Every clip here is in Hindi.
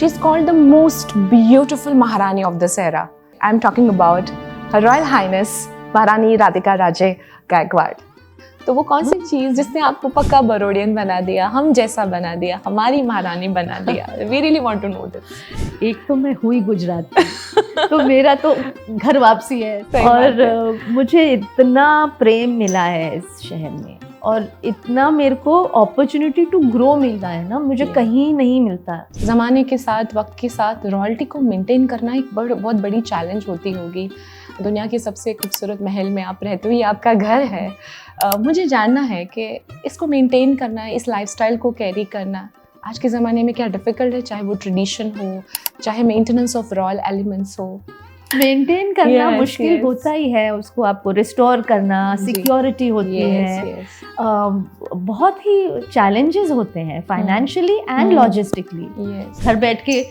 She's called the most beautiful Maharani of this era. I'm talking about Her Royal Highness महारानी राधिका राजे गायकवाड़। तो वो कौन सी चीज़ जिसने आपको पक्का बरोडियन बना दिया, हम जैसा बना दिया, हमारी महारानी बना दिया? We really want to know this. एक तो मैं हुई गुजराती तो मेरा तो घर वापसी है और मुझे इतना प्रेम मिला है इस शहर में और इतना मेरे को अपॉर्चुनिटी टू ग्रो मिल रहा है ना, मुझे कहीं नहीं मिलता। ज़माने के साथ, वक्त के साथ रॉयल्टी को मेंटेन करना एक बहुत बड़ी चैलेंज होती होगी। दुनिया के सबसे खूबसूरत महल में आप रहते हो, ये आपका घर है। मुझे जानना है कि इसको मेंटेन करना, इस लाइफस्टाइल को कैरी करना आज के ज़माने में क्या डिफ़िकल्ट है, चाहे वो ट्रेडिशन हो, चाहे मेंटेनेंस ऑफ रॉयल एलिमेंट्स हो। मेंटेन करना मुश्किल होता ही है, उसको आपको रिस्टोर करना, सिक्योरिटी होती है, बहुत ही चैलेंजेस होते हैं फाइनेंशियली एंड लॉजिस्टिकली। घर बैठ के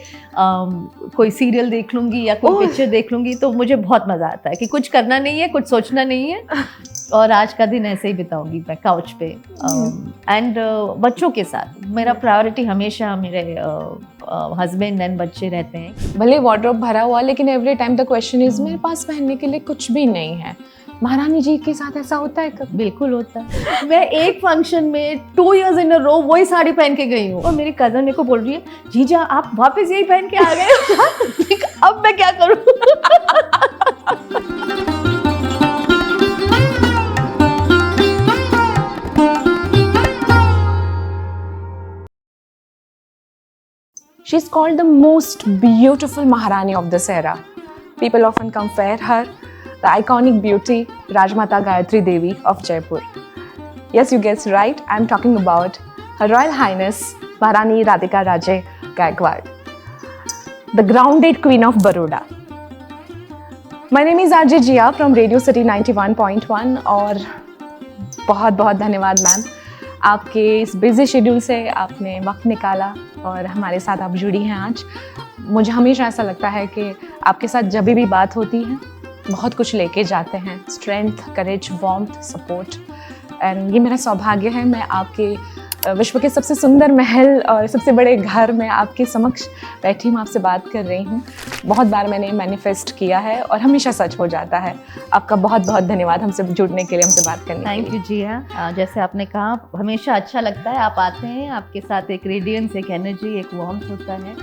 कोई सीरियल देख लूँगी या कोई पिक्चर देख लूँगी तो मुझे बहुत मज़ा आता है कि कुछ करना नहीं है, कुछ सोचना नहीं है और आज का दिन ऐसे ही बिताऊंगी मैं काउच पे एंड बच्चों के साथ। मेरा प्रायोरिटी हमेशा मेरे हस्बैंड एंड बच्चे रहते हैं। भले वार्डरोब भरा हुआ, लेकिन every time the question is मेरे पास पहनने के लिए कुछ भी नहीं है। महारानी जी के साथ ऐसा होता है कब? बिल्कुल होता है। मैं एक फंक्शन में 2 years in a row वही साड़ी पहन के गई हूँ और मेरी कज़न मेरे को बोल रही है, जीजा आप वापस यही पहन के आ गए अब मैं क्या करूँ? She's called the most beautiful Maharani of this era. People often compare her the iconic beauty Rajmata Gayatri Devi of Jaipur. Yes, you guessed right. I'm talking about Her Royal Highness Maharani Radhika Raje Gaikwad, the grounded Queen of Baroda. My name is RJ Jia from Radio City 91.1 और बहुत धन्यवाद मैम, आपके इस बिजी शेड्यूल से आपने वक्त निकाला और हमारे साथ आप जुड़ी हैं आज। मुझे हमेशा ऐसा लगता है कि आपके साथ जब भी बात होती है बहुत कुछ लेके जाते हैं, strength, courage, warmth, support. And ये मेरा सौभाग्य है, मैं आपके विश्व के सबसे सुंदर महल और सबसे बड़े घर में आपके समक्ष बैठी हूँ, आपसे बात कर रही हूँ। बहुत बार मैंने मैनिफेस्ट किया है और हमेशा सच हो जाता है। आपका बहुत धन्यवाद हमसे जुड़ने के लिए, हमसे बात करने के लिए। थैंक यू जिया। जैसे आपने कहा, हमेशा अच्छा लगता है, आप आते हैं, आपके साथ एक रेडियंस, एक एनर्जी, एक वार्मथ होता है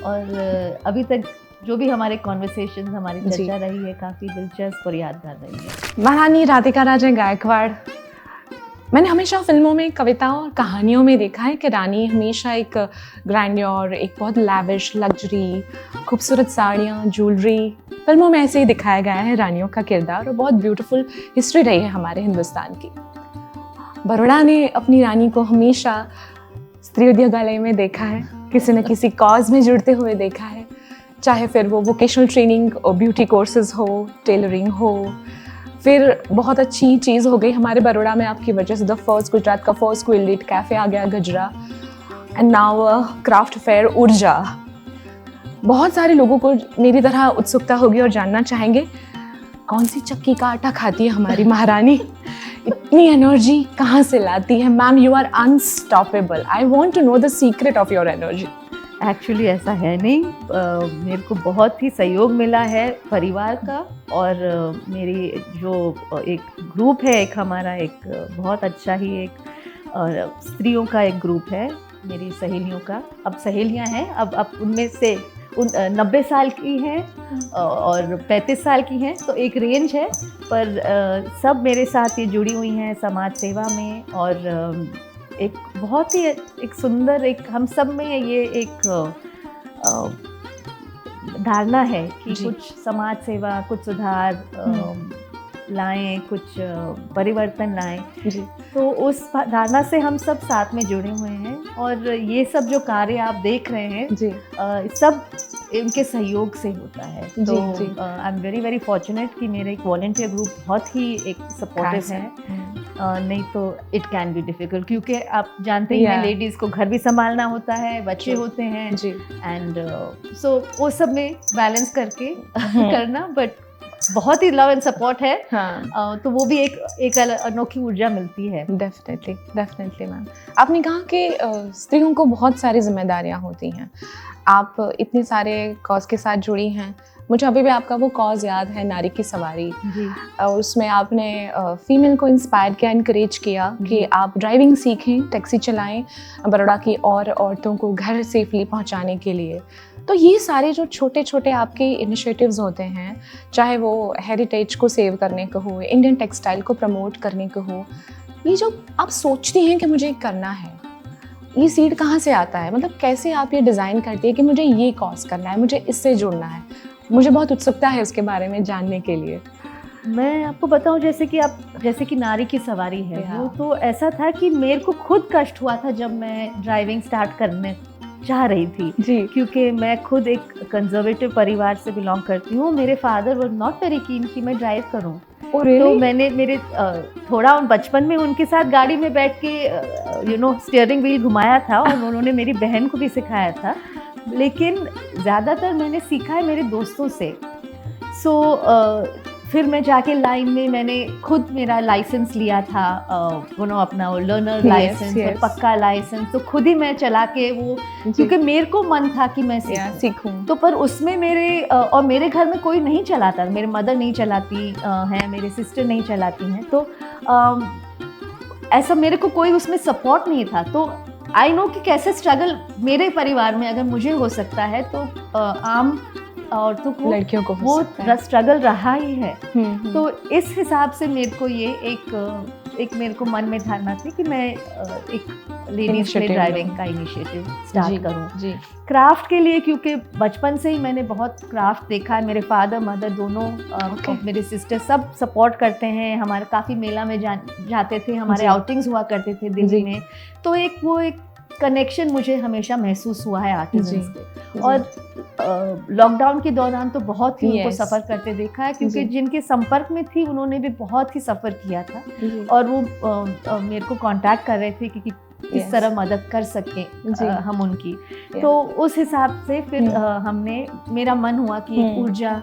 और अभी तक जो भी हमारे कॉन्वर्सेशन, हमारी चर्चा रही है काफ़ी दिलचस्प और यादगार रही है। महारानी राधिका राजे गायकवाड़, मैंने हमेशा फिल्मों में, कविताओं और कहानियों में देखा है कि रानी हमेशा एक ग्रैंडियर, एक बहुत लैविश, लग्जरी, खूबसूरत साड़ियाँ, ज्वेलरी, फिल्मों में ऐसे ही दिखाया गया है रानियों का किरदार और बहुत ब्यूटीफुल हिस्ट्री रही है हमारे हिंदुस्तान की। बड़ौदा ने अपनी रानी को हमेशा स्त्री उद्योगालय में देखा है, किसी न किसी कॉज में जुड़ते हुए देखा है, चाहे फिर वो वोकेशनल ट्रेनिंग और ब्यूटी कोर्सेज हो, टेलरिंग हो, फिर बहुत अच्छी चीज़ हो गई हमारे बड़ौदा में आपकी वजह से, गुजरात का फर्स्ट क्विल्टेड कैफ़े आ गया गजरा, एंड नाउ क्राफ्ट फेयर ऊर्जा। बहुत सारे लोगों को मेरी तरह उत्सुकता होगी और जानना चाहेंगे कौन सी चक्की का आटा खाती है हमारी महारानी, इतनी एनर्जी कहाँ से लाती है? Ma'am, you are unstoppable. I want to know the secret of your energy. Actually ऐसा है नहीं, मेरे को बहुत ही सहयोग मिला है परिवार का और मेरी जो एक ग्रुप है, एक हमारा एक बहुत अच्छा ही एक स्त्रियों का एक ग्रुप है मेरी सहेलियों का। अब सहेलियां हैं, अब उनमें से 90 साल की हैं और 35 साल की हैं, तो एक रेंज है, पर सब मेरे साथ ये जुड़ी हुई हैं समाज सेवा में और एक बहुत ही एक सुंदर, एक हम सब में ये एक धारणा है कि कुछ समाज सेवा, कुछ सुधार लाएं, कुछ परिवर्तन लाएं। तो उस धारणा से हम सब साथ में जुड़े हुए हैं और ये सब जो कार्य आप देख रहे हैं सब इनके सहयोग से होता है। तो आई एम वेरी फॉर्चुनेट कि मेरा एक वॉलंटियर ग्रुप बहुत ही एक सपोर्टिव है। नहीं तो इट कैन बी डिफिकल्ट, क्योंकि आप जानते ही हैं लेडीज़ को घर भी संभालना होता है, बच्चे होते हैं एंड सो वो सब में बैलेंस करके करना, बट बहुत ही लव एंड सपोर्ट है। हाँ, तो वो भी एक अनोखी ऊर्जा मिलती है। Definitely ma'am. आपने कहा कि स्त्रियों को बहुत सारी जिम्मेदारियां होती हैं, आप इतने सारे कॉज के साथ जुड़ी हैं। मुझे अभी भी आपका वो कॉज याद है, नारी की सवारी, जी और उसमें आपने फीमेल को इंस्पायर किया, इनकरेज किया कि आप ड्राइविंग सीखें, टैक्सी चलाएं बड़ौदा की और औरतों को घर सेफली पहुंचाने के लिए। तो ये सारे जो छोटे छोटे आपके इनिशिएटिव्स होते हैं, चाहे वो हेरिटेज को सेव करने को हो, इंडियन टेक्सटाइल को प्रमोट करने को हो, ये जो आप सोचती हैं कि मुझे करना है, ये सीड कहाँ से आता है? मतलब कैसे आप ये डिज़ाइन करती है कि मुझे ये कॉज करना है, मुझे इससे जुड़ना है? मुझे बहुत उत्सुकता है उसके बारे में जानने के लिए। मैं आपको बताऊं, जैसे कि नारी की सवारी है, वो तो ऐसा था कि मेरे को खुद कष्ट हुआ था जब मैं ड्राइविंग स्टार्ट करने चाह रही थी जी। क्योंकि मैं खुद एक कंजर्वेटिव परिवार से बिलोंग करती हूँ। मेरे father were not very keen कि मैं ड्राइव करूँ। Oh, really? तो मैंने थोड़ा बचपन में उनके साथ गाड़ी में बैठ के स्टीयरिंग व्हील घुमाया था और उन्होंने मेरी बहन को भी सिखाया था, लेकिन ज़्यादातर मैंने सीखा है मेरे दोस्तों से। फिर मैं जाके लाइन में मैंने खुद मेरा लाइसेंस लिया था, अपना वो लर्नर लाइसेंस और पक्का लाइसेंस, तो खुद ही मैं चला के वो, क्योंकि मेरे को मन था कि मैं सीखूं। तो पर उसमें मेरे घर में कोई नहीं चलाता, मेरे मदर नहीं चलाती हैं, मेरे सिस्टर नहीं चलाती हैं, तो ऐसा मेरे को कोई उसमें सपोर्ट नहीं था। तो आई नो कि कैसे स्ट्रगल मेरे परिवार में अगर मुझे हो सकता है तो आम औरतों को, लड़कियों को वो स्ट्रगल रहा ही है। तो इस हिसाब से मेरे को ये एक मेरे को मन में धारणा थी कि मैं एक लेडीज के ड्राइविंग का इनिशिएटिव स्टार्ट करूं। क्राफ्ट के लिए, क्योंकि बचपन से ही मैंने बहुत क्राफ्ट देखा है। मेरे फादर मदर दोनों, मेरे सिस्टर सब सपोर्ट करते हैं। हमारे काफ़ी मेला में जाते थे, हमारे आउटिंग्स हुआ करते थे दिल्ली में। तो एक कनेक्शन मुझे हमेशा महसूस हुआ है आर्टिजन्स से। और लॉकडाउन के दौरान तो बहुत ही उनको सफ़र करते देखा है, क्योंकि जिनके संपर्क में थी उन्होंने भी बहुत ही सफ़र किया था। और वो मेरे को कांटेक्ट कर रहे थे कि किस तरह मदद कर सकें हम उनकी। तो उस हिसाब से फिर मेरा मन हुआ कि एक ऊर्जा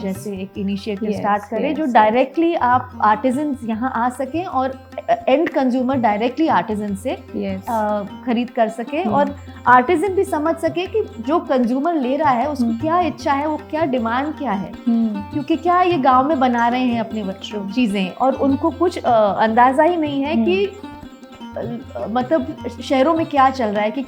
जैसे एक इनिशिएटिव स्टार्ट करें जो डायरेक्टली आप आर्टिजन्स यहाँ आ सकें और एंड कंज्यूमर डायरेक्टली आर्टिजन से खरीद कर सके, और आर्टिजन भी समझ सके कि जो कंज्यूमर ले रहा है उसको क्या इच्छा है, वो क्या डिमांड क्या है। क्योंकि क्या ये गांव में बना रहे हैं अपनी चीज़ें और उनको कुछ अंदाज़ा ही नहीं है कि मतलब शहरों में क्या चल रहा है, कि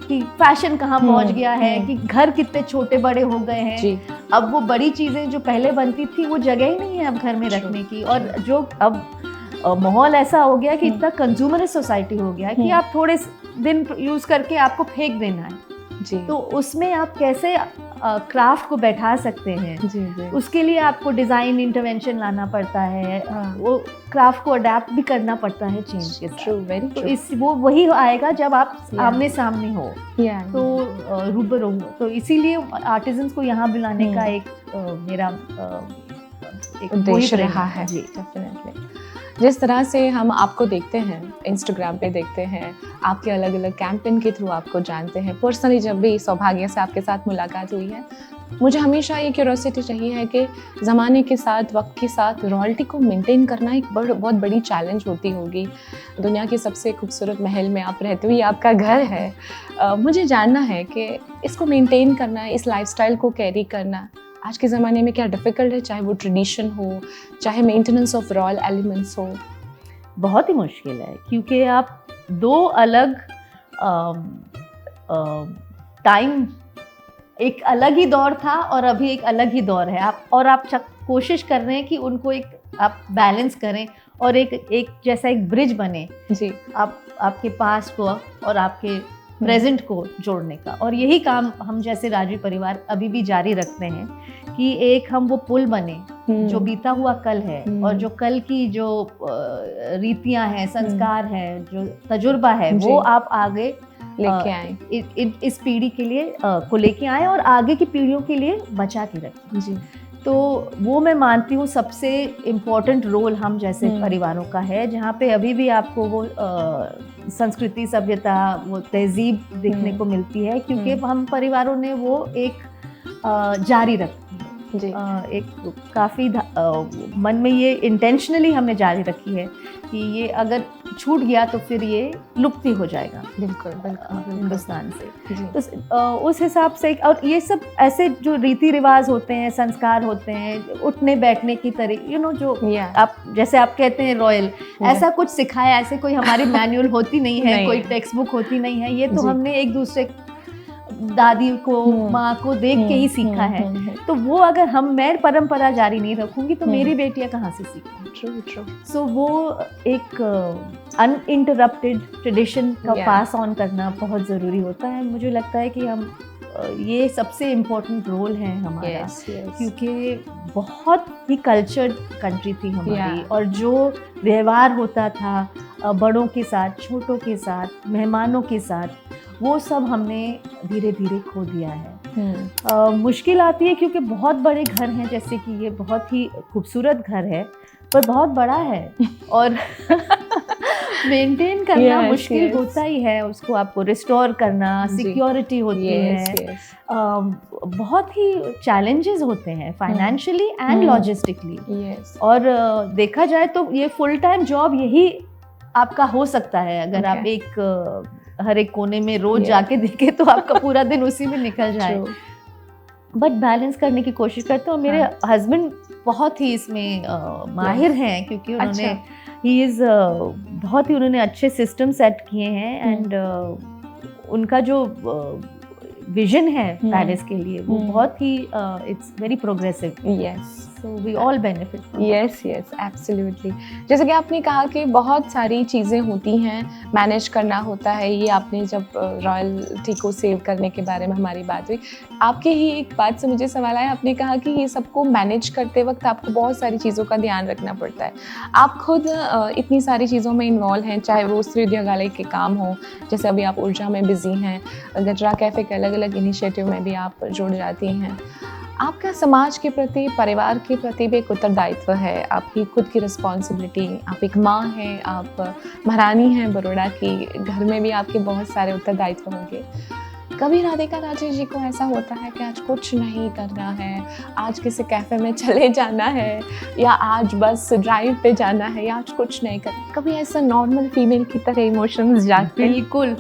कि फैशन कहाँ पहुँच गया है, कि घर कितने छोटे बड़े हो गए हैं। अब वो बड़ी चीज़ें जो पहले बनती थी वो जगह ही नहीं है अब घर में रखने की। और जो अब माहौल ऐसा हो गया कि इतना कंज्यूमरिस्ट सोसाइटी हो गया है कि आप थोड़े दिन यूज़ करके आपको फेंक देना है। तो उसमें आप कैसे क्राफ्ट को बैठा सकते हैं, उसके लिए आपको डिज़ाइन इंटरवेंशन लाना पड़ता है। वो क्राफ्ट को अडेप्ट भी करना पड़ता है चेंज के साथ। तो वो वही आएगा जब आप आमने सामने हो, तो रूबरू हो। तो इसीलिए आर्टिजन्स को यहाँ बुलाने का एक मेरा एक उद्देश्य रहा है। डेफिनेटली। जिस तरह से हम आपको देखते हैं, इंस्टाग्राम पे देखते हैं, आपके अलग अलग कैंपेन के थ्रू आपको जानते हैं, पर्सनली जब भी सौभाग्य से आपके साथ मुलाकात हुई है, मुझे हमेशा ये क्यूरोसिटी चाहिए है कि ज़माने के साथ, वक्त के साथ रॉयल्टी को मेंटेन करना एक बहुत बड़ी चैलेंज होती होगी। दुनिया के सबसे खूबसूरत महल में आप रहते हो, ये आपका घर है। मुझे जानना है कि इसको मेंटेन करना, इस लाइफस्टाइल को कैरी करना आज के ज़माने में क्या डिफ़िकल्ट है, चाहे वो ट्रेडिशन हो, चाहे मेंटेनेंस ऑफ रॉयल एलिमेंट्स हो? बहुत ही मुश्किल है, क्योंकि आप दो अलग टाइम, एक अलग ही दौर था और अभी एक अलग ही दौर है। आप कोशिश कर रहे हैं कि उनको एक आप बैलेंस करें और एक जैसा एक ब्रिज बने जी, आपके पास को और आपके प्रेजेंट को जोड़ने का। और यही काम हम जैसे राजवी परिवार अभी भी जारी रखते हैं कि एक हम वो पुल बने जो बीता हुआ कल है और जो कल की जो रीतियां हैं, संस्कार है, जो तजुर्बा है, वो आप आगे लेके आए, इस पीढ़ी के लिए को लेके आए और आगे की पीढ़ियों के लिए बचा के रखें जी। तो वो मैं मानती हूँ सबसे इम्पोर्टेंट रोल हम जैसे परिवारों का है, जहाँ पे अभी भी आपको वो संस्कृति, सभ्यता, वो तहजीब देखने को मिलती है, क्योंकि हम परिवारों ने वो एक जारी रखी है। जी। एक काफ़ी मन में ये इंटेंशनली हमने जारी रखी है कि ये अगर छूट गया तो फिर ये लुप्त हो जाएगा बिल्कुल बिल्कुल हिंदुस्तान से। जी। तो उस हिसाब से, और ये सब ऐसे जो रीति रिवाज होते हैं, संस्कार होते हैं, उठने बैठने की तरह जो आप जैसे आप कहते हैं रॉयल, ऐसा कुछ सिखाया, ऐसे कोई हमारी मैनुअल होती नहीं है, कोई टेक्स्ट बुक होती नहीं है, ये तो हमने एक दूसरे दादी को, माँ को देख के ही सीखा है। तो वो अगर मैं परंपरा जारी नहीं रखूंगी तो मेरी बेटियां कहाँ से सीखेंगी? ट्रू। सो वो एक अनइंटरप्टेड ट्रेडिशन का पास ऑन करना बहुत ज़रूरी होता है। मुझे लगता है कि हम ये सबसे इम्पोर्टेंट रोल है हमारा, क्योंकि बहुत ही कल्चर्ड कंट्री थी हमारी, और जो व्यवहार होता था बड़ों के साथ, छोटों के साथ, मेहमानों के साथ, वो सब हमने धीरे धीरे खो दिया है। मुश्किल आती है क्योंकि बहुत बड़े घर हैं, जैसे कि ये बहुत ही खूबसूरत घर है पर बहुत बड़ा है और मेंटेन करना मुश्किल होता ही है, उसको आपको रिस्टोर करना, सिक्योरिटी होती है, बहुत ही चैलेंजेस होते हैं फाइनेंशियली एंड लॉजिस्टिकली। और देखा जाए तो ये फुल टाइम जॉब यही आपका हो सकता है, अगर आप एक हर एक कोने में रोज जाके देखें तो आपका पूरा दिन उसी में निकल जाए। बट बैलेंस करने की कोशिश करते हैं, और मेरे हस्बैंड बहुत ही इसमें माहिर हैं, क्योंकि उन्होंने बहुत ही उन्होंने अच्छे सिस्टम सेट किए हैं, एंड उनका जो विजन है पैलेस के लिए वो बहुत ही it's very progressive. Yes, so we all benefit. Yes absolutely. जैसे कि आपने कहा कि बहुत सारी चीज़ें होती हैं, मैनेज करना होता है। ये आपने जब रॉयल्टी को सेव करने के बारे में हमारी बात हुई, आपके ही एक बात से मुझे सवाल आया। आपने कहा कि ये सबको मैनेज करते वक्त आपको बहुत सारी चीज़ों का ध्यान रखना पड़ता है। आप खुद इतनी सारी चीज़ों में इन्वॉल्व हैं, चाहे वो श्री विद्यालय के काम हो, जैसे अभी आप ऊर्जा में बिजी हैं, गजरा कैफ़े के अलग अलग इनिशिएटिव में भी आप जुड़ जाती हैं। आपका समाज के प्रति, परिवार के प्रति भी एक उत्तरदायित्व है, आपकी खुद की रिस्पॉन्सिबिलिटी। आप एक माँ हैं, आप महारानी हैं बड़ौदा की, घर में भी आपके बहुत सारे उत्तरदायित्व होंगे। कभी राधिका राजेश जी को ऐसा होता है कि आज कुछ नहीं करना है, आज किसी कैफ़े में चले जाना है, या आज बस ड्राइव पे जाना है, या आज कुछ नहीं करना? कभी ऐसा नॉर्मल फीमेल की तरह इमोशंस जागते? बिल्कुल।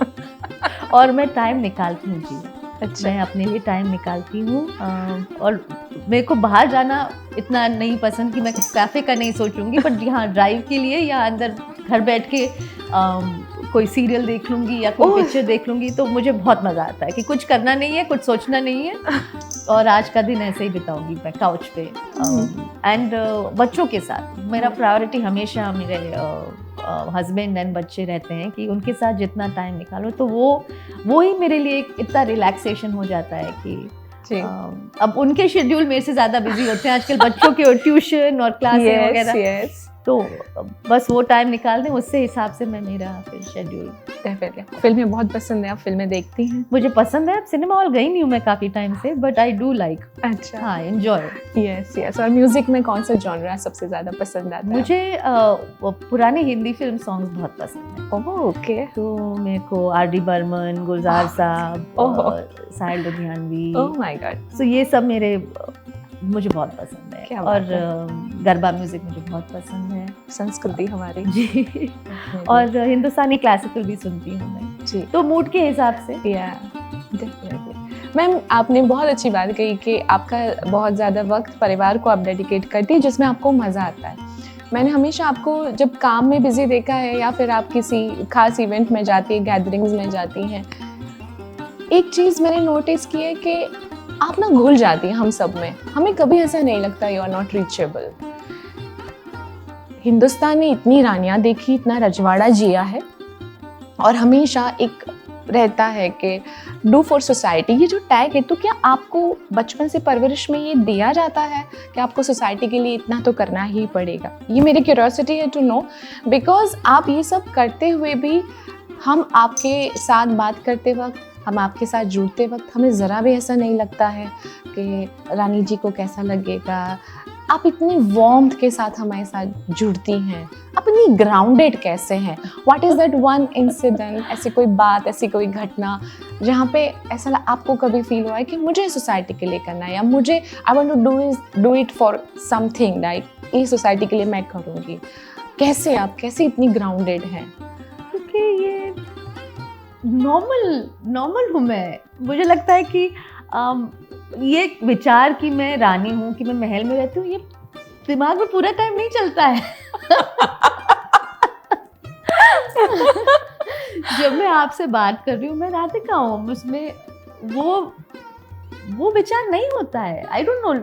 और मैं टाइम निकालती हूँ जी। अच्छा। मैं अपने लिए टाइम निकालती हूँ, और मेरे को बाहर जाना इतना नहीं पसंद कि मैं कैफ़े का नहीं सोचूंगी, बट यहाँ ड्राइव के लिए या अंदर घर बैठ के कोई सीरियल देख लूँगी या कोई पिक्चर देख लूँगी, तो मुझे बहुत मज़ा आता है कि कुछ करना नहीं है, कुछ सोचना नहीं है, और आज का दिन ऐसे ही बिताऊंगी मैं काउच पे। एंड बच्चों के साथ मेरा प्रायोरिटी हमेशा मेरे हस्बैंड एंड बच्चे रहते हैं, कि उनके साथ जितना टाइम निकालो तो वो ही मेरे लिए इतना रिलैक्सेशन हो जाता है कि अब उनके शेड्यूल मेरे से ज़्यादा बिजी होते हैं आजकल, बच्चों के ट्यूशन और क्लासेस वगैरह, तो बस वो टाइम निकाल दें, उससे हिसाब से मैं मेरा फिर शेड्यूल। फिल्में बहुत पसंद है, आप फिल्में देखती हैं? मुझे पसंद है, सिनेमा हॉल गई नहीं हूँ मैं काफ़ी टाइम से, बट आई डू लाइक। अच्छा, हाँ, एंजॉय। यस। और म्यूजिक में कौन सा जॉनरा सबसे ज़्यादा पसंद आता है? मुझे पुराने हिंदी फिल्म सॉन्ग्स बहुत पसंद है। ओके। तो मेरे को आर.डी. बर्मन, गुलजार साहब, साहिल लुधियानवी, ओह माय गॉड, सो ये सब मुझे बहुत पसंद है। और गरबा म्यूजिक मुझे बहुत पसंद है, संस्कृति हमारी जी। और हिंदुस्तानी क्लासिकल भी सुनती हूँ मैं जी, तो मूड के हिसाब से। डेफिनेटली। मैम, आपने बहुत अच्छी बात कही कि आपका बहुत ज़्यादा वक्त परिवार को आप डेडिकेट करती है, जिसमें आपको मज़ा आता है। मैंने हमेशा आपको जब काम में बिजी देखा है, या फिर आप किसी खास इवेंट में जाती है, गैदरिंग्स में जाती हैं, एक चीज़ मैंने नोटिस की है कि आप ना घुल जाती हैं हम सब में। हमें कभी ऐसा नहीं लगता you are not reachable. Hindustan में इतनी रानियां देखी, इतना रजवाड़ा जिया है, और हमेशा एक रहता है कि डू फॉर सोसाइटी, ये जो टैग है, तो क्या आपको बचपन से परवरिश में ये दिया जाता है कि आपको सोसाइटी के लिए इतना तो करना ही पड़ेगा? ये मेरी क्यूरियोसिटी है टू नो, बिकॉज आप ये सब करते हुए भी हम आपके साथ बात करते वक्त, हम आपके साथ जुड़ते वक्त, हमें ज़रा भी ऐसा नहीं लगता है कि रानी जी को कैसा लगेगा। आप इतनी वार्मथ के साथ हमारे साथ जुड़ती हैं, आप अपनी ग्राउंडेड कैसे हैं? What is that one incident, ऐसी कोई बात, ऐसी कोई घटना जहाँ पे ऐसा आपको कभी फील हुआ है कि मुझे सोसाइटी के लिए करना है, या मुझे I want to do it for something, like ये सोसाइटी के लिए मैं करूँगी। कैसे इतनी ग्राउंडेड हैं? क्योंकि ये नॉर्मल हूँ मैं। मुझे लगता है कि ये विचार कि मैं रानी हूँ, कि मैं महल में रहती हूँ, ये दिमाग में पूरा टाइम नहीं चलता है। जब मैं आपसे बात कर रही हूँ, मैं राधिका हूँ, उसमें वो विचार नहीं होता है। आई डोंट नो,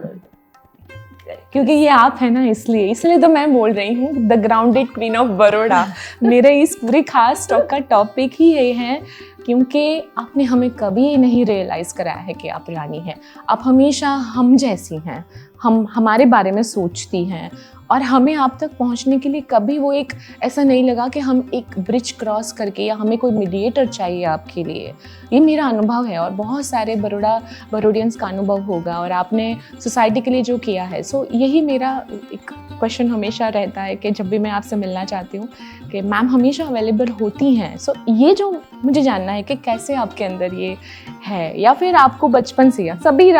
क्योंकि ये आप है ना, इसलिए तो मैं बोल रही हूँ the grounded queen of Baroda. मेरे इस पूरे खास टॉक का टॉपिक ही ये है, क्योंकि आपने हमें कभी नहीं रियलाइज़ कराया है कि आप रानी हैं। आप हमेशा हम जैसी हैं, हम हमारे बारे में सोचती हैं, और हमें आप तक पहुंचने के लिए कभी वो एक ऐसा नहीं लगा कि हम एक ब्रिज क्रॉस करके, या हमें कोई मीडिएटर चाहिए आपके लिए। ये मेरा अनुभव है, और बहुत सारे बड़ौडियंस का अनुभव होगा, और आपने सोसाइटी के लिए जो किया है। सो यही मेरा एक क्वेश्चन हमेशा रहता है कि जब भी मैं आपसे मिलना चाहती हूँ कि मैम हमेशा अवेलेबल होती हैं। सो ये जो मुझे जानना है कि कैसे आपके अंदर ये है, या फिर आपको बचपन से, या सभी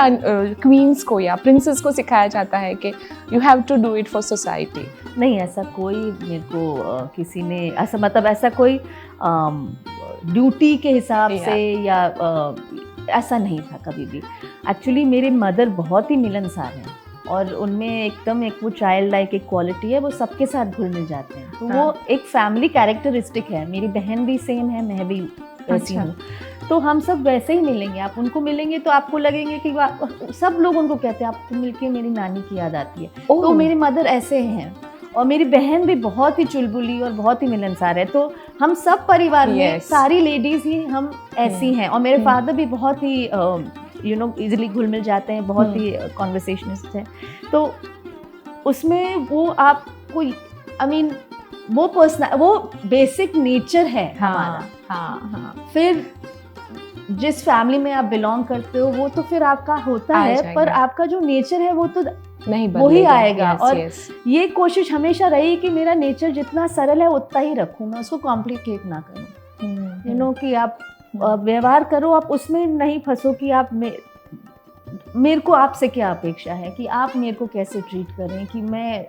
क्वींस को या प्रिंसेस को सिखाया जाता है कि you have to do it for society? नहीं, ऐसा कोई मेरे को किसी ने ऐसा, मतलब ऐसा कोई ड्यूटी के हिसाब से या ऐसा नहीं था कभी भी। एक्चुअली मेरे मदर बहुत ही मिलनसार हैं, और उनमें एकदम एक वो चाइल्ड लाइक एक क्वालिटी है, वो सबके साथ घुल मिल जाते हैं। तो वो एक फैमिली कैरेक्टरिस्टिक है। मेरी बहन भी सेम है, मैं भी वैसी हूँ। तो हम सब वैसे ही मिलेंगे। आप उनको मिलेंगे तो आपको लगेंगे कि सब लोग उनको कहते हैं आपको मिलके मेरी नानी की याद आती है। तो मेरी मदर ऐसे हैं, और मेरी बहन भी बहुत ही चुलबुली और बहुत ही मिलनसार है। तो हम सब परिवार में सारी लेडीज ही हम ऐसी हैं। और मेरे फादर भी बहुत ही इजीली घुल मिल जाते हैं, बहुत ही कॉन्वर्सेशनिस्ट हैं। तो उसमें वो आपको वो बेसिक नेचर है हमारा। हाँ। फिर जिस फैमिली में आप बिलोंग करते हो वो तो फिर आपका होता है, पर आपका जो नेचर है वो तो नहीं, वही आएगा। और ये कोशिश हमेशा रही कि मेरा नेचर जितना सरल है उतना ही रखूँ, मैं उसको कॉम्प्लिकेट ना करूँ। कि आप व्यवहार करो, आप उसमें नहीं फंसो कि आप मेरे को आपसे क्या अपेक्षा है, कि आप मेरे को कैसे ट्रीट करें, कि मैं,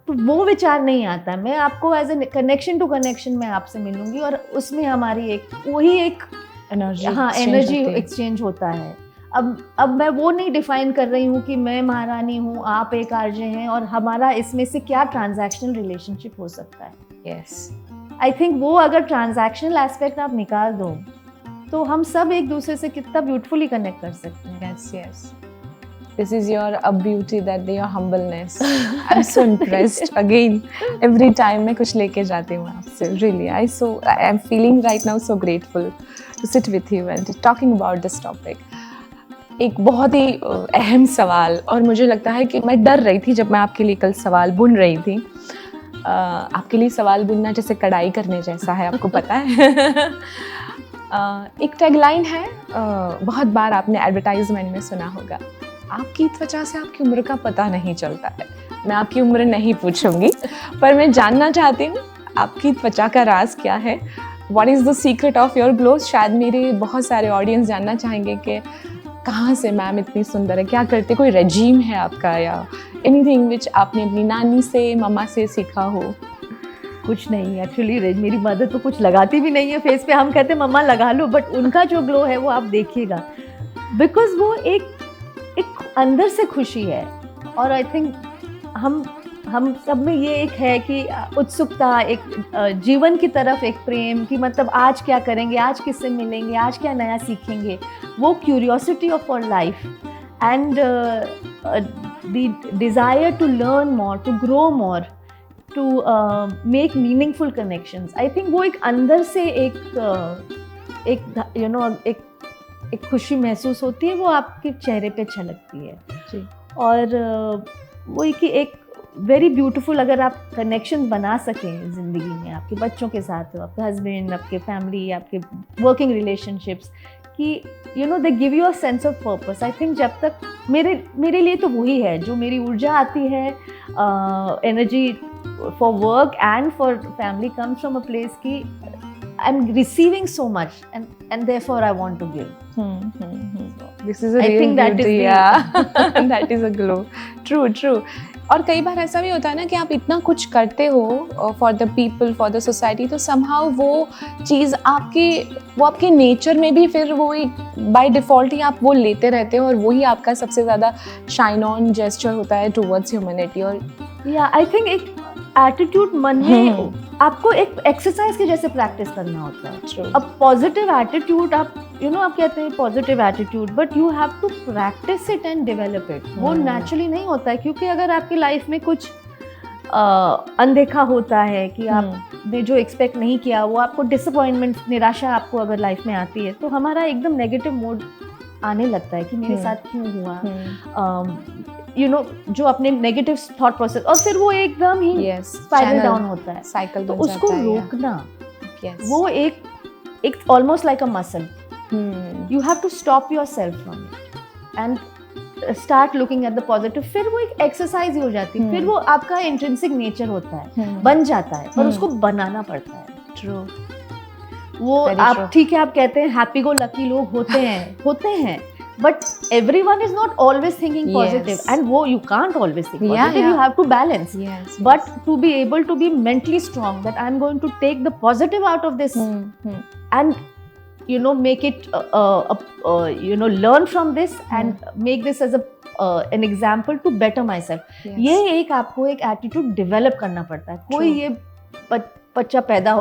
तो वो विचार नहीं आता। मैं आपको as a connection to connection मैं आपसे मिलूंगी, और उसमें हमारी एक एनर्जी एक्सचेंज होता है। अब मैं वो नहीं डिफाइन कर रही हूँ कि मैं महारानी हूँ, आप एक आरजे हैं, और हमारा इसमें से क्या ट्रांजैक्शनल रिलेशनशिप हो सकता है। आई थिंक वो अगर ट्रांजैक्शनल एस्पेक्ट आप निकाल दो तो हम सब एक दूसरे से कितना ब्यूटीफुली कनेक्ट कर सकते हैं। Yes. This is your beauty, that your humbleness. I'm so impressed. Again, every time मैं कुछ लेके जाती हूँ आपसे. Really, I'm feeling right now so grateful to sit with you and talking about this topic. एक बहुत ही अहम सवाल, और मुझे लगता है कि मैं डर रही थी जब मैं आपके लिए कल सवाल बुन रही थी। आपके लिए सवाल बुनना जैसे कढ़ाई करने जैसा है, आपको पता है। एक टैगलाइन है, बहुत बार आपने एडवर्टाइजमेंट में सुना होगा, आपकी त्वचा से आपकी उम्र का पता नहीं चलता है। मैं आपकी उम्र नहीं पूछूंगी, पर मैं जानना चाहती हूँ आपकी त्वचा का राज क्या है। What is the secret of your glow? शायद मेरे बहुत सारे ऑडियंस जानना चाहेंगे कि कहाँ से मैम इतनी सुंदर है, क्या करते, कोई रेजीम है आपका, या एनीथिंग विच आपने अपनी नानी से, मम्मा से सीखा हो? कुछ नहीं, एक्चुअली मेरी मदर तो कुछ लगाती भी नहीं है फेस पे। हम कहते हैं मम्मा लगा लो, बट उनका जो ग्लो है वो आप देखिएगा, बिकॉज वो एक अंदर से खुशी है। और आई थिंक हम सब में ये एक है कि उत्सुकता, एक जीवन की तरफ एक प्रेम, कि मतलब आज क्या करेंगे, आज किससे मिलेंगे, आज क्या नया सीखेंगे, वो curiosity of our life and the desire to learn more, to grow more, to make meaningful connections. I think वो एक अंदर से एक खुशी महसूस होती है, वो आपके चेहरे पे छलकती है जी। और वो एक वेरी ब्यूटीफुल, अगर आप कनेक्शन बना सकें ज़िंदगी में, आपके बच्चों के साथ, आपके हस्बैंड, आपके फैमिली, आपके वर्किंग रिलेशनशिप्स, कि they give you a sense of purpose. I think जब तक मेरे लिए तो वही है जो मेरी ऊर्जा आती है, energy for work and for family comes from a place ki I'm receiving so much and therefore I want to give. This is a I real think that is beauty, the- yeah. That is a glow. True. और कई बार ऐसा भी होता है ना कि आप इतना कुछ करते हो for the people, for the society, तो समहाउ वो चीज़ आपके नेचर में भी फिर वो एक बाय डिफ़ॉल्ट ही आप वो लेते रहते हो और वही आपका सबसे ज़्यादा शाइन ऑन जेस्चर होता है टुवर्ड्स ह्यूमैनिटी. और या आई थिंक एक एटीट्यूड मन में आपको एक एक्सरसाइज के जैसे प्रैक्टिस करना होता है. True. अब पॉजिटिव एटीट्यूड आप आप कहते हैं positive attitude, but you have to practise it and develop it. वो नेचुरली नहीं होता है, क्योंकि अगर आपकी लाइफ में कुछ अनदेखा होता है कि आपने जो एक्सपेक्ट नहीं किया, वो आपको डिसअपॉइंटमेंट, निराशा आपको अगर लाइफ में आती है, तो हमारा एकदम नेगेटिव मोड आने लगता है कि मेरे साथ क्यों हुआ, जो अपने नेगेटिव थॉट प्रोसेस, और फिर वो एकदम ही स्पाइरल डाउन होता है. साइकिल तो उसको रोकना, Yes. वो एक almost like a muscle. You have to stop yourself from it and start looking at the positive. फिर वो एक एक्सरसाइज ही हो जाती है. फिर वो आपका इंट्रिंसिक नेचर होता है, बन जाता है, पर उसको बनाना पड़ता है. True. वो Very आप true. ठीक है, आप कहते हैं हैप्पी गो लकी लोग होते हैं, but everyone is not always thinking positive. Yes. And वो you can't always think Yeah, positive. You yeah. have to balance. Yes. But to be able to be mentally strong, that I'm going to take the positive out of this and make it learn from this and make this as an example to better myself. Yes. ये एक आपको एक एटीट्यूड डेवलप करना पड़ता है. कोई ये बच्चा पैदा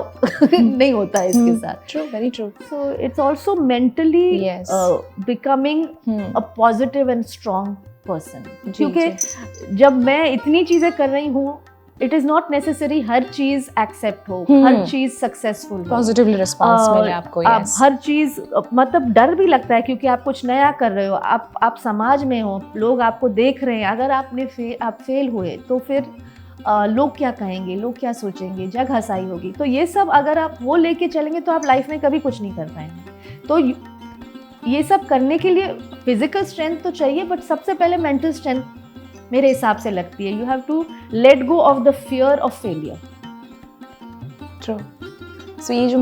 नहीं होता है इसके साथ. True, very true. So it's also mentally Yes. becoming a positive and strong person. जी, क्योंकि जब मैं इतनी चीजें कर रही हूँ, इट इज नॉट नेसेसरी हर चीज एक्सेप्ट हो, हर चीज सक्सेसफुल हो, पॉजिटिवली रिस्पांस मिले आपको. आप Yes. हर चीज, मतलब डर भी लगता है क्योंकि आप कुछ नया कर रहे हो, आप समाज में हो, लोग आपको देख रहे हैं. अगर आप फेल हुए तो फिर लोग क्या कहेंगे, लोग क्या सोचेंगे, जग हंसाई होगी. तो ये सब अगर आप वो लेके चलेंगे तो आप लाइफ में कभी कुछ नहीं कर पाएंगे. तो ये सब करने के लिए फिजिकल स्ट्रेंथ तो चाहिए, बट सबसे पहले मेंटल स्ट्रेंथ मेरे हिसाब से लगती है. You have to let go of the fear of failure. True. So ये जो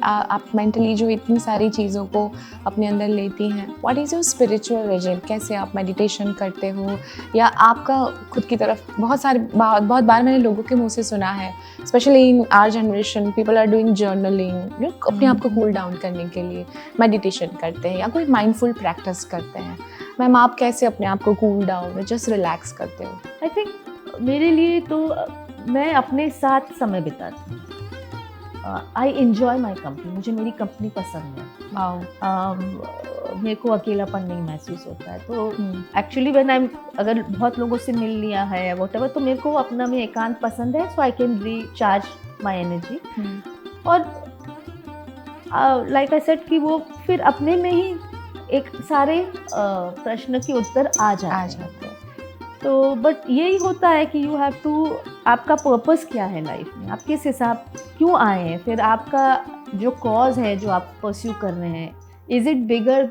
आप मेंटली जो इतनी सारी चीज़ों को अपने अंदर लेती हैं, what is your spiritual regime? कैसे आप मेडिटेशन करते हो, या आपका खुद की तरफ बहुत बार मैंने लोगों के मुंह से सुना है, specially in our generation, people are doing journaling, अपने आप को कूल डाउन करने के लिए मेडिटेशन करते हैं या कोई माइंडफुल प्रैक्टिस करते हैं. मैम, आप कैसे अपने आप को कूल डाउन, जस्ट रिलैक्स करते हो? आई थिंक मेरे लिए तो मैं अपने साथ समय बिताती हूँ. I enjoy my company. मुझे मेरी कंपनी पसंद है. मेरे को अकेलापन नहीं महसूस होता है. तो एक्चुअली अगर बहुत लोगों से मिल लिया है व्हाटएवर, तो मेरे को अपना में एकांत पसंद है. So I can recharge my energy. और लाइक आई सेड कि वो फिर अपने में ही एक सारे प्रश्न के उत्तर आ जाते हैं. तो बट यही होता है कि यू हैव टू, आपका पर्पस क्या है लाइफ में, आप किस हिसाब क्यों आए हैं, फिर आपका जो कॉज है जो आप परस्यू कर रहे हैं, is it bigger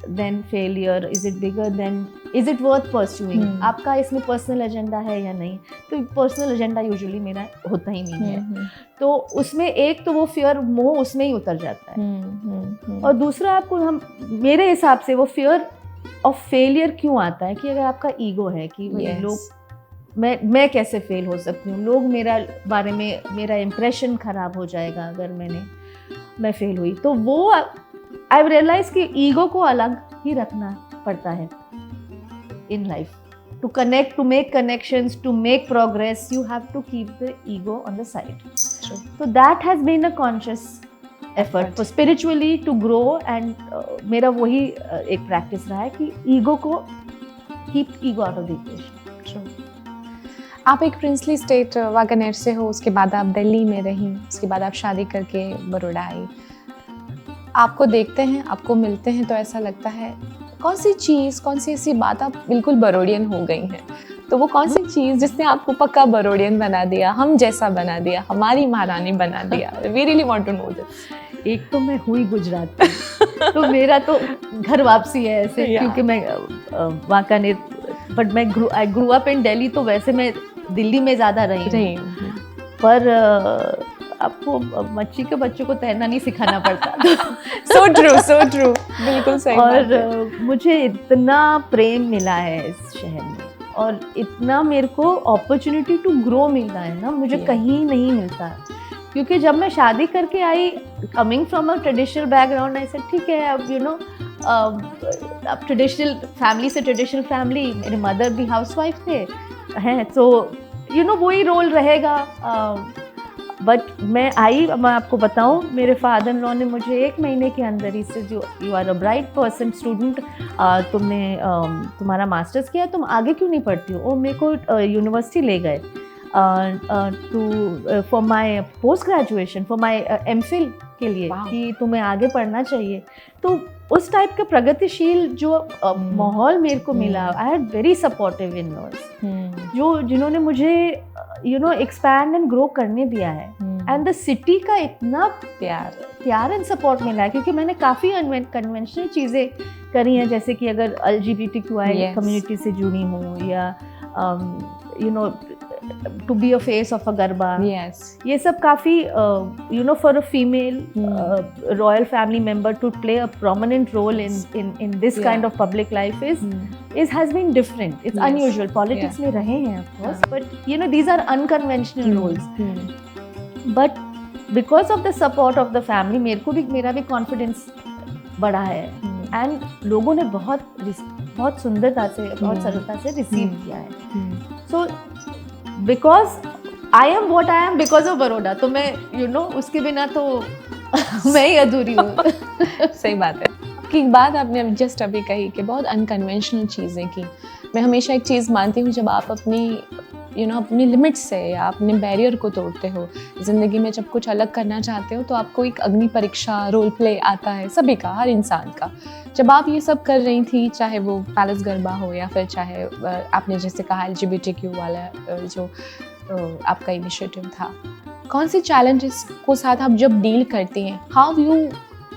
than failure, is it worth pursuing. आपका इसमें पर्सनल एजेंडा है या नहीं. तो पर्सनल एजेंडा यूजुअली मेरा होता ही नहीं है. तो उसमें एक तो वो फियर, मोह उसमें ही उतर जाता है. और दूसरा आपको मेरे हिसाब से वो फियर ऑफ फेलियर क्यों आता है कि अगर आपका ईगो है कि लोग मैं कैसे फेल हो सकती हूँ, लोग बारे में मेरा इम्प्रेशन खराब हो जाएगा अगर मैं फेल हुई. तो वो आई रियलाइज कि ईगो को अलग ही रखना पड़ता है in life. To connect, to make connections, to make progress, you have to keep the ego on the side. So that has been a conscious effort for spiritually to grow and मेरा वही एक प्रैक्टिस रहा है कि ईगो को keep ego out of the equation. आप एक प्रिंसली स्टेट वागनेर से हो, उसके बाद आप दिल्ली में रहीं, उसके बाद आप शादी करके बड़ौदा आई. आपको देखते हैं, आपको मिलते हैं तो ऐसा लगता है कौन सी ऐसी बात आप बिल्कुल बरोडियन हो गई हैं. तो वो कौन सी चीज़ जिसने आपको पक्का बरोडियन बना दिया, हम जैसा बना दिया, हमारी महारानी बना दिया? We really want to know this. एक तो मैं हुई गुजराती, तो मेरा तो घर वापसी है ऐसे. क्योंकि मैं Wankaner, but I grew up in Delhi. तो वैसे मैं दिल्ली में ज़्यादा रही हूँ। रही पर आपको मच्छी के बच्चों को तैरना नहीं सिखाना पड़ता। सो ट्रू, बिल्कुल सही बात है। और मुझे इतना प्रेम मिला है इस शहर में, और इतना मेरे को अपॉर्चुनिटी टू ग्रो मिला है ना, मुझे Yeah. कहीं नहीं मिलता। क्योंकि जब मैं शादी करके आई, coming from a traditional background, ऐसे ठीक है, अब यू नो अब ट्रेडिशनल फैमिली से ट्रेडिशनल फैमिली, मेरे मदर भी हाउसवाइफ थे हैं, तो यू नो वही रोल रहेगा। बट मैं आई, मैं आपको बताऊं, मेरे फादर इन लॉ ने मुझे 1 महीने के अंदर ही से, जो you are a bright person student, तुमने तुम्हारा मास्टर्स किया, तुम आगे क्यों नहीं पढ़ती हो, वो मेरे को यूनिवर्सिटी ले गए to for my post graduation, for my MPhil के लिए, Wow. कि तुम्हें आगे पढ़ना चाहिए। तो उस टाइप का प्रगतिशील जो माहौल मेरे को मिला, I had very supportive in-laws जो जिन्होंने मुझे you know expand and grow करने दिया है। एंड द सिटी का इतना प्यार एंड सपोर्ट मिला है, क्योंकि मैंने काफ़ी कन्वेंशनल चीज़ें करी हैं, जैसे कि अगर LGBTQI कम्युनिटी से जुड़ी हूँ, या you know to be a face of a garba, ये सब काफ़ी you know for a female royal family member to play a prominent role in this kind of public life is has been different, it's unusual. Politics में रहे हैं of course, but you know these are unconventional roles, but because of the support of the family मेरा भी कॉन्फिडेंस बढ़ा है, एंड लोगों ने बहुत सुंदरता से, बहुत सरलता से रिसीव किया है। So because I am what I am because of Baroda, तो मैं यू नो उसके बिना तो मैं ही अधूरी हूँ। सही बात है। कि बात आपने जस्ट अभी कही कि बहुत अनकन्वेंशनल चीज़ें की। मैं हमेशा एक चीज़ मानती हूँ, जब आप अपनी अपनी लिमिट से या अपने बैरियर को तोड़ते हो ज़िंदगी में, जब कुछ अलग करना चाहते हो, तो आपको एक अग्नि परीक्षा रोल प्ले आता है, सभी का, हर इंसान का। जब आप ये सब कर रही थी, चाहे वो पैलेस गरबा हो या फिर चाहे आपने जैसे कहा LGBTQ वाला जो आपका इनिशिएटिव था, कौन से चैलेंजेस को साथ आप जब डील करती हैं, how you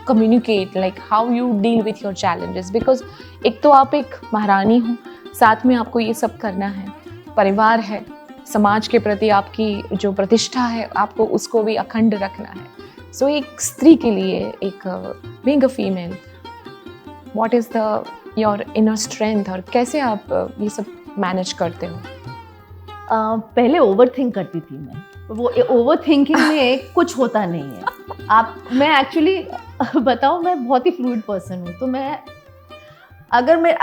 communicate, like how you deal with your challenges? Because एक तो आप एक महारानी हो, साथ में आपको ये सब करना है, परिवार है, समाज के प्रति आपकी जो प्रतिष्ठा है, आपको उसको भी अखंड रखना है। सो एक स्त्री के लिए, एक being a female, what is the your inner strength, और कैसे आप ये सब मैनेज करते हो? पहले ओवर थिंक करती थी मैं, वो ओवर थिंकिंग में कुछ होता नहीं है। मैं एक्चुअली बताऊँ, मैं बहुत ही फ्लूइड पर्सन हूँ, तो मैं अगर मैं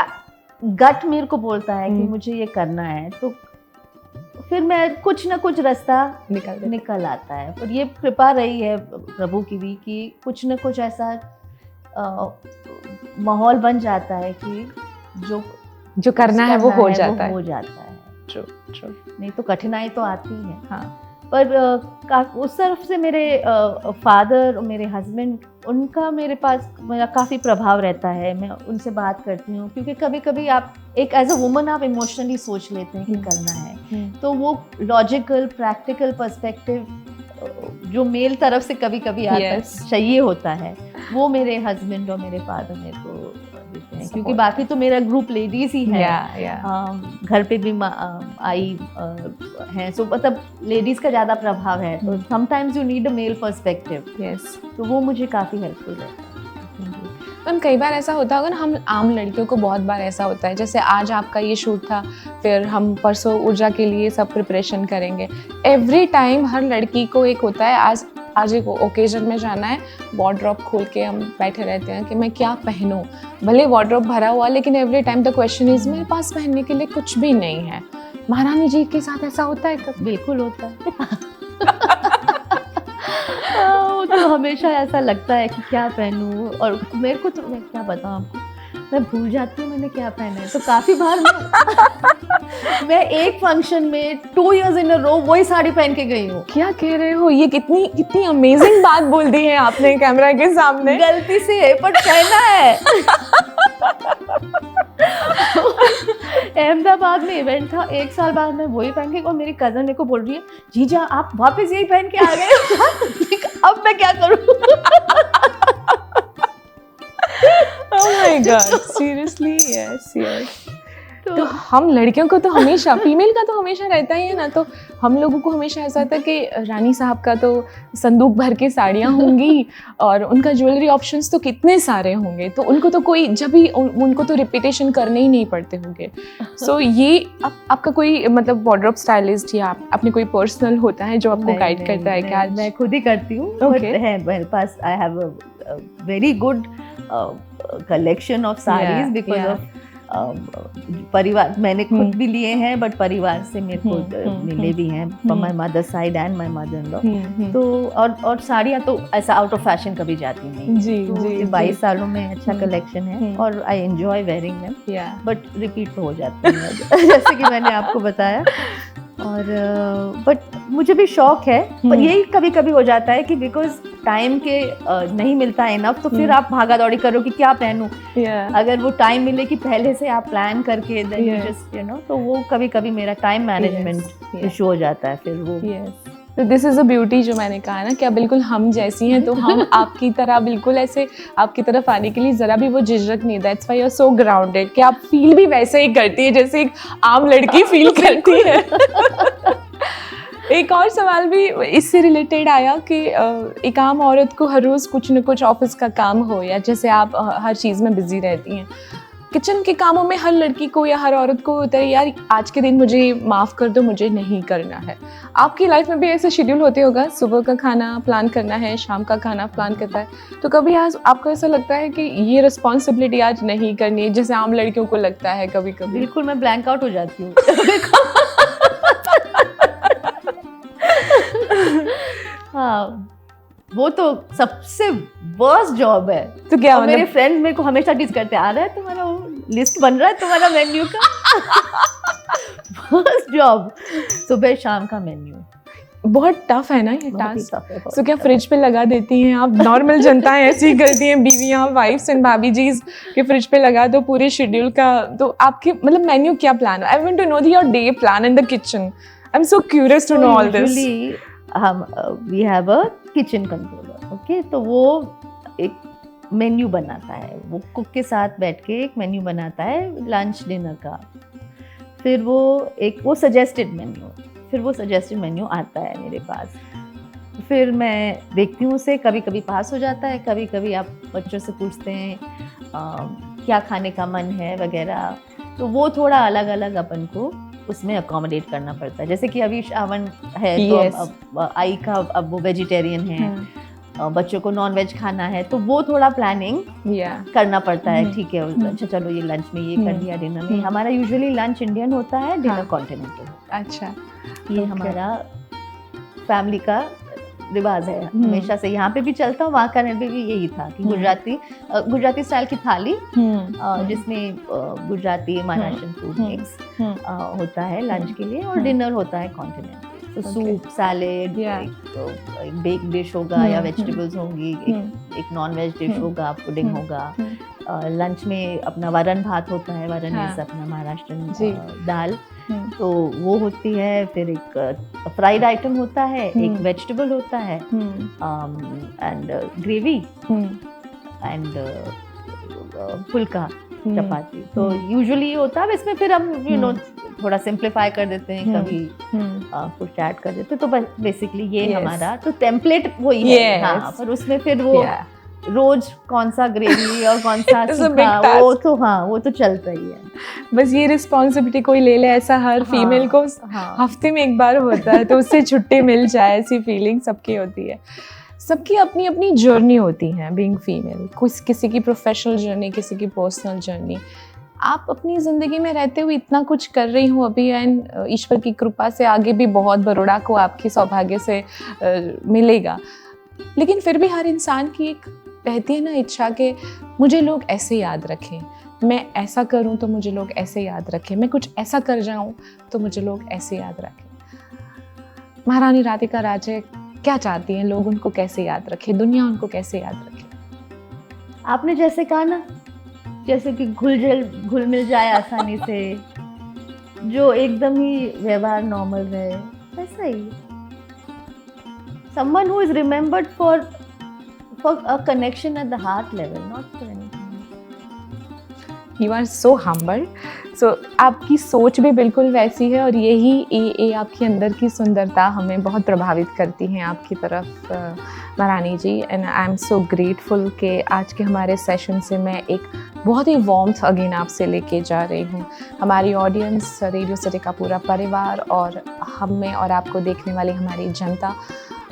गट मेरे को बोलता है कि मुझे ये करना है, तो फिर मैं कुछ ना कुछ रास्ता निकल आता है। पर ये कृपा रही है प्रभु की भी कि कुछ ना कुछ ऐसा माहौल बन जाता है कि जो करना है वो हो जाता है। ट्रू। नहीं तो कठिनाई तो आती है। हाँ। पर उस तरफ से मेरे फादर और मेरे हस्बैंड, उनका मेरा काफ़ी प्रभाव रहता है। मैं उनसे बात करती हूँ, क्योंकि कभी कभी आप एक एज अ वुमन आप इमोशनली सोच लेते हैं कि करना है, तो वो लॉजिकल प्रैक्टिकल पर्सपेक्टिव जो मेल तरफ से कभी कभी आता चाहिए होता है, वो मेरे हस्बैंड और मेरे फादर मेरे को देते हैं। क्योंकि बाकी तो मेरा ग्रुप लेडीज ही है। घर पे भी आई हैं, सो मतलब लेडीज का ज़्यादा प्रभाव है, तो sometimes you need a male perspective. तो वो मुझे काफ़ी हेल्पफुल रहता है। मैम, कई बार ऐसा होता होगा ना, हम आम लड़कियों को बहुत बार ऐसा होता है, जैसे आज आपका ये शूट था, फिर हम परसों ऊर्जा के लिए सब प्रिपरेशन करेंगे। एवरी टाइम हर लड़की को एक होता है, आज एक ओकेजन में जाना है, वार्डरोब खोल के हम बैठे रहते हैं कि मैं क्या पहनूं। भले वार्डरोब भरा हुआ, लेकिन every time the question is मेरे पास पहनने के लिए कुछ भी नहीं है। महारानी जी के साथ ऐसा होता है कब? बिल्कुल होता है। तो हमेशा ऐसा लगता है कि क्या पहनूं, और मेरे को तो मैं क्या बताऊं आपको, मैं भूल जाती हूँ मैंने क्या पहना है। तो काफ़ी बार मैं एक फंक्शन में 2 years in a row वही साड़ी पहन के गई हूँ। क्या कह रहे हो? ये कितनी अमेजिंग बात बोल दी है आपने कैमरा के सामने। गलती से है, पर पहना है। अहमदाबाद में इवेंट था, 1 साल बाद मैं वही पहन के, और मेरी कज़न मेरे को बोल रही है, जीजा आप वापस यही पहन के आ गए। अब मैं क्या करूँ? Oh my God, seriously, yes. तो हम लड़कियों को तो हमेशा, फीमेल का तो हमेशा रहता ही है ना, तो हम लोगों को हमेशा ऐसा था कि रानी साहब का तो संदूक भर के साड़ियाँ होंगी और उनका ज्वेलरी ऑप्शंस तो कितने सारे होंगे, तो उनको तो कोई जब भी उनको तो रिपीटेशन करने ही नहीं पड़ते होंगे। सो ये आपका कोई मतलब वार्डरोब स्टाइलिस्ट या अपने कोई पर्सनल होता है जो आपको गाइड करता है क्या? मैं खुद ही करती हूँ। Okay. है मेरे पास, I have a very good collection of saris because of परिवार, मैंने खुद भी लिए हैं, बट परिवार से मेरे को मिले भी हैं, from my mother side and my mother in law. तो और साड़ियाँ तो ऐसा आउट ऑफ फैशन कभी जाती नहीं। जी, तो जी, 22 सालों में अच्छा कलेक्शन है और I enjoy wearing them, but repeat तो हो जाती है जैसे कि मैंने आपको बताया। और बट मुझे भी शौक है, पर यही कभी कभी हो जाता है कि बिकॉज टाइम के नहीं मिलता है इनफ, तो फिर आप भागा दौड़ी करो कि क्या पहनूं। अगर वो टाइम मिले कि पहले से आप प्लान करके then you just you know, तो वो कभी कभी मेरा टाइम मैनेजमेंट इशू हो जाता है फिर वो। तो दिस इज़ अ ब्यूटी जो मैंने कहा ना, क्या बिल्कुल हम जैसी हैं, तो हम आपकी तरह बिल्कुल ऐसे आपकी तरफ आने के लिए ज़रा भी वो झिझक नहीं। That's why you are so grounded कि आप फील भी वैसे ही करती है जैसे एक आम लड़की फील करती है। एक और सवाल भी इससे रिलेटेड आया कि एक आम औरत को हर रोज़ कुछ न कुछ ऑफिस का काम हो, या जैसे आप हर चीज़ में बिजी रहती हैं, किचन के कामों में हर लड़की को या हर औरत को होता है यार आज के दिन मुझे माफ़ कर दो, मुझे नहीं करना है। आपकी लाइफ में भी ऐसे शेड्यूल होते होगा, सुबह का खाना प्लान करना है, शाम का खाना प्लान करता है, तो कभी आज आपको ऐसा लगता है कि ये रिस्पॉन्सिबिलिटी आज नहीं करनी है जैसे आम लड़कियों को लगता है कभी कभी? बिल्कुल, मैं ब्लैंक आउट हो जाती हूँ। हाँ, वो तो सबसे वर्स्ट जॉब है। तो क्या मतलब? मेरे फ्रेंड्स मेरे को हमेशा टीज करते, आ रहा है तुम्हारा वो लिस्ट बन रहा है तुम्हारा मेन्यू का। फर्स्ट जॉब, सुबह शाम का मेन्यू बहुत टफ है ना ये टास्क। टास्क। तो क्या फ्रिज पे लगा देती हैं आप? नॉर्मल जनताएं ऐसी ही करती हैं, बीवियां, वाइफ्स एंड भाभी जी के फ्रिज पे लगा दो पूरे शेड्यूल का। तो आपके मतलब मेन्यू क्या प्लान है? I want to know your day plan in the kitchen. I am so curious to know all this. हम we have a kitchen controller, okay, तो वो एक मेन्यू बनाता है, वो कुक के साथ बैठ के एक मेन्यू बनाता है लंच डिनर का। फिर वो सजेस्टेड मेन्यू आता है मेरे पास। फिर मैं देखती हूँ उसे, कभी कभी पास हो जाता है, कभी कभी आप बच्चों से पूछते हैं क्या खाने का मन है वगैरह, तो वो थोड़ा अलग अलग अपन को उसमें अकोमोडेट करना पड़ता है। जैसे कि अभी श्रावण है, तो अब आई का अब वो वेजिटेरियन है, बच्चों को नॉन वेज खाना है, तो वो थोड़ा प्लानिंग करना पड़ता है। ठीक है, अच्छा चलो ये लंच में ये कर दिया, डिनर में हमारा यूजुअली लंच इंडियन होता है, डिनर कॉन्टिनेंटल होता है। अच्छा, ये हमारा फैमिली का रिवाज है, हमेशा से यहाँ पे भी चलता, वहाँ का भी यही था कि गुजराती स्टाइल की थाली जिसमें गुजराती महाराष्ट्रन फूड मिक्स होता है लंच के लिए, और डिनर होता है कॉन्टिनेंटल। तो सूप, सैलेड, एक बेक डिश होगा या वेजिटेबल्स होंगी, एक नॉन वेज डिश होगा, पुडिंग होगा। लंच में अपना वरण भात होता है, वरण इज अपना महाराष्ट्रन दाल, तो वो होती है। फिर एक फ्राइड आइटम होता है, एक वेजिटेबल होता है, एंड ग्रेवी एंड फुल्का चपाती। तो यूजुअली ये होता है। इसमें फिर हम यू नो थोड़ा सिंप्लीफाई कर देते हैं, कभी कुछ ऐड कर देते हैं। तो बेसिकली ये हमारा तो टेम्पलेट वही है। हाँ, पर उसमें फिर वो रोज कौन सा ग्रेवी और कौन सा सूखा, वो तो चलता ही है। बस ये रिस्पॉन्सिबिलिटी कोई ले ले, ऐसा हर फीमेल को हफ्ते में एक बार होता है, तो उससे छुट्टी मिल जाए, ऐसी फीलिंग सबकी होती है। सबकी अपनी अपनी जर्नी होती है बीइंग फीमेल, किसी की प्रोफेशनल जर्नी, किसी की पर्सनल जर्नी। आप अपनी ज़िंदगी में रहते हुए इतना कुछ कर रही हूँ अभी, एंड ईश्वर की कृपा से आगे भी बहुत बरोड़ा को आपके सौभाग्य से मिलेगा। लेकिन फिर भी हर इंसान की एक रहती है ना इच्छा कि मुझे लोग ऐसे याद रखें, मैं ऐसा करूं तो मुझे लोग ऐसे याद रखें, मैं कुछ ऐसा कर जाऊं तो मुझे लोग ऐसे याद रखें। महारानी राधिका राजे क्या चाहती हैं, लोग उनको कैसे याद रखें, दुनिया उनको कैसे याद रखे? आपने जैसे कहा ना, जैसे कि घुल मिल जाए आसानी से, जो एकदम ही व्यवहार नॉर्मल रहे, वैसा ही। Someone who is remembered for a connection at the heart level, not for anything. You are so humble. So आपकी सोच भी बिल्कुल वैसी है और यही आपके अंदर की सुंदरता हमें बहुत प्रभावित करती है आपकी तरफ महारानी जी। And I am so grateful कि आज के हमारे सेशन से मैं एक बहुत ही वार्मथ अगेन आपसे लेके जा रही हूँ। हमारी ऑडियंस, रेडियो सिटी का पूरा परिवार और हम में और आपको देखने वाली हमारी जनता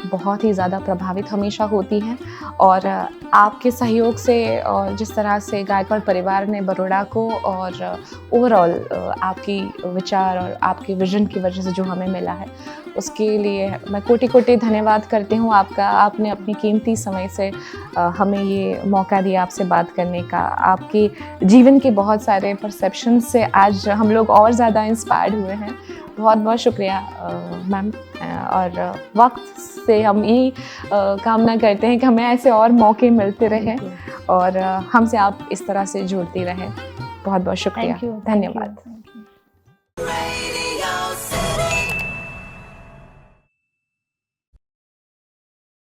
बहुत ही ज़्यादा प्रभावित हमेशा होती है। और आपके सहयोग से और जिस तरह से गायकवाड़ परिवार ने बड़ौदा को और ओवरऑल आपकी विचार और आपके विजन की वजह से जो हमें मिला है, उसके लिए मैं कोटि कोटि धन्यवाद करती हूँ आपका। आपने अपनी कीमती समय से हमें ये मौका दिया आपसे बात करने का। आपके जीवन के बहुत सारे परसेप्शन से आज हम लोग और ज़्यादा इंस्पायर्ड हुए हैं। बहुत बहुत शुक्रिया मैम। और वक्त से हम यही कामना करते हैं कि हमें ऐसे और मौके मिलते रहें और हमसे आप इस तरह से जुड़ती रहें। बहुत बहुत शुक्रिया, धन्यवाद।